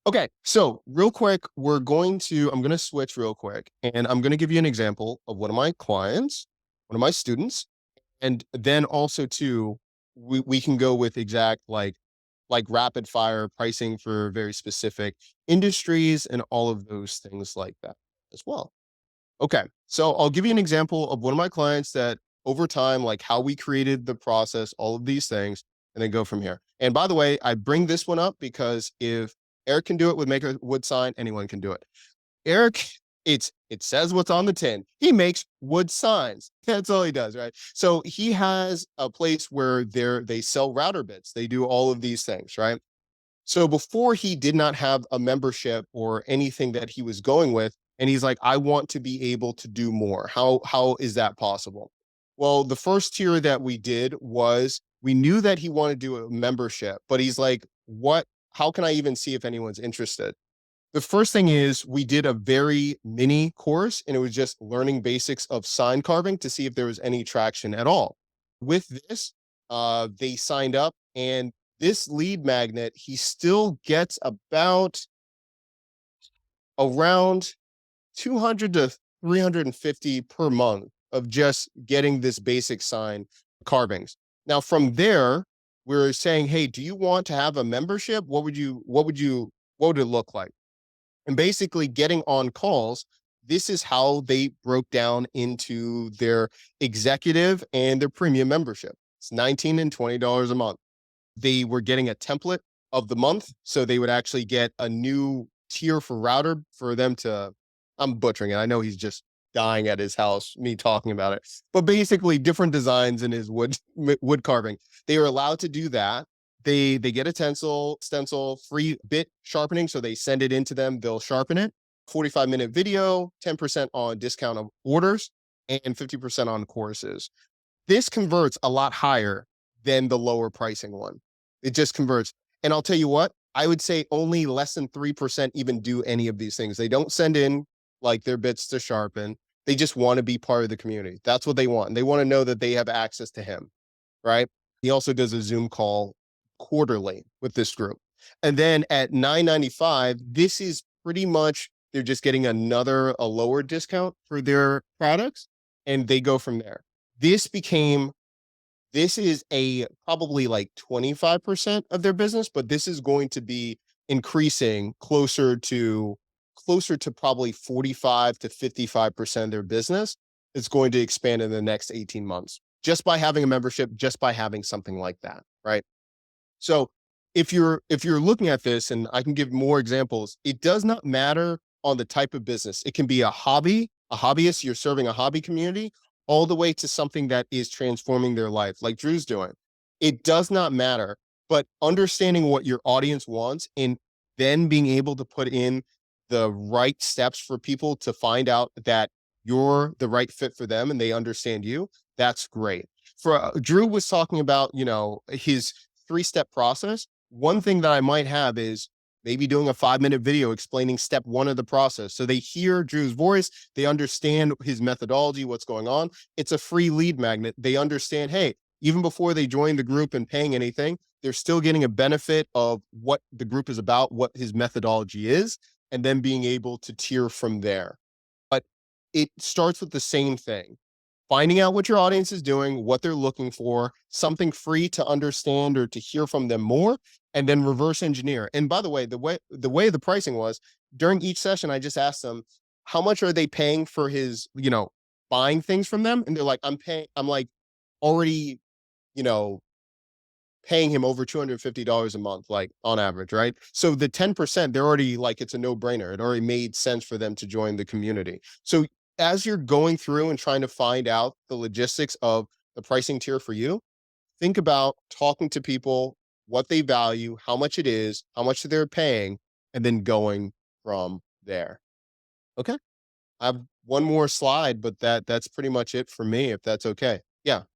Okay, so real quick, I'm going to switch real quick and I'm going to give you an example of one of my clients, one of my students, and then also too, we can go with exact like rapid fire pricing for very specific industries and all of those things like that as well. Okay. So I'll give you an example of one of my clients that over time, like how we created the process, all of these things, and then go from here. And by the way, I bring this one up because if Eric can do it with make a wood sign, anyone can do it. Eric, it says what's on the tin. He makes wood signs. That's all he does, right? So he has a place where they sell router bits. They do all of these things, right? So before he did not have a membership or anything that he was going with, and he's like, I want to be able to do more. How is that possible? Well, the first tier that we did was we knew that he wanted to do a membership, but he's like, what? How can I even see if anyone's interested? The first thing is we did a very mini course and it was just learning basics of sign carving to see if there was any traction at all. With this, they signed up and this lead magnet, he still gets about around 200 to 350 per month of just getting this basic sign carvings. Now from there, we're saying, hey, do you want to have a membership? What would it look like? And basically getting on calls, this is how they broke down into their executive and their premium membership. It's 19 and $20 a month. They were getting a template of the month. So they would actually get a new tier for router for them to, I'm butchering it. I know he's just dying at his house, me talking about it, but basically different designs in his wood carving. They are allowed to do that. They get a stencil, free bit sharpening. So they send it into them, they'll sharpen it. 45-minute video, 10% on discount of orders, and 50% on courses. This converts a lot higher than the lower pricing one. It just converts. And I'll tell you what, I would say only less than 3% even do any of these things. They don't send in like their bits to sharpen. They just want to be part of the community. That's what they want. And they want to know that they have access to him, right? He also does a Zoom call quarterly with this group. And then at 9.95, this is pretty much they're just getting a lower discount for their products and they go from there. This became this is a probably like 25% of their business, but this is going to be increasing closer to probably 45 to 55% of their business. It's going to expand in the next 18 months just by having a membership, just by having something like that, right? So if you're looking at this, and I can give more examples, it does not matter on the type of business. It can be a hobbyist, you're serving a hobby community, all the way to something that is transforming their life, like Drew's doing. It does not matter, but understanding what your audience wants and then being able to put in the right steps for people to find out that you're the right fit for them and they understand you, that's great. For Drew was talking about, his three-step process. One thing that I might have is maybe doing a 5-minute video explaining step one of the process. So they hear Drew's voice, they understand his methodology, what's going on. It's a free lead magnet. They understand, hey, even before they join the group and paying anything, they're still getting a benefit of what the group is about, what his methodology is, and then being able to tier from there. But it starts with the same thing, finding out what your audience is doing, what they're looking for, something free to understand or to hear from them more, and then reverse engineer. And by the way, the way the pricing was during each session, I just asked them, how much are they paying for his, buying things from them? And they're like, I'm like already, you know, paying him over $250 a month, like on average, right? So the 10%, they're already like, it's a no brainer. It already made sense for them to join the community. So as you're going through and trying to find out the logistics of the pricing tier for you, think about talking to people, what they value, how much it is, how much they're paying, and then going from there. Okay. I have one more slide, but that's pretty much it for me, if that's okay. Yeah.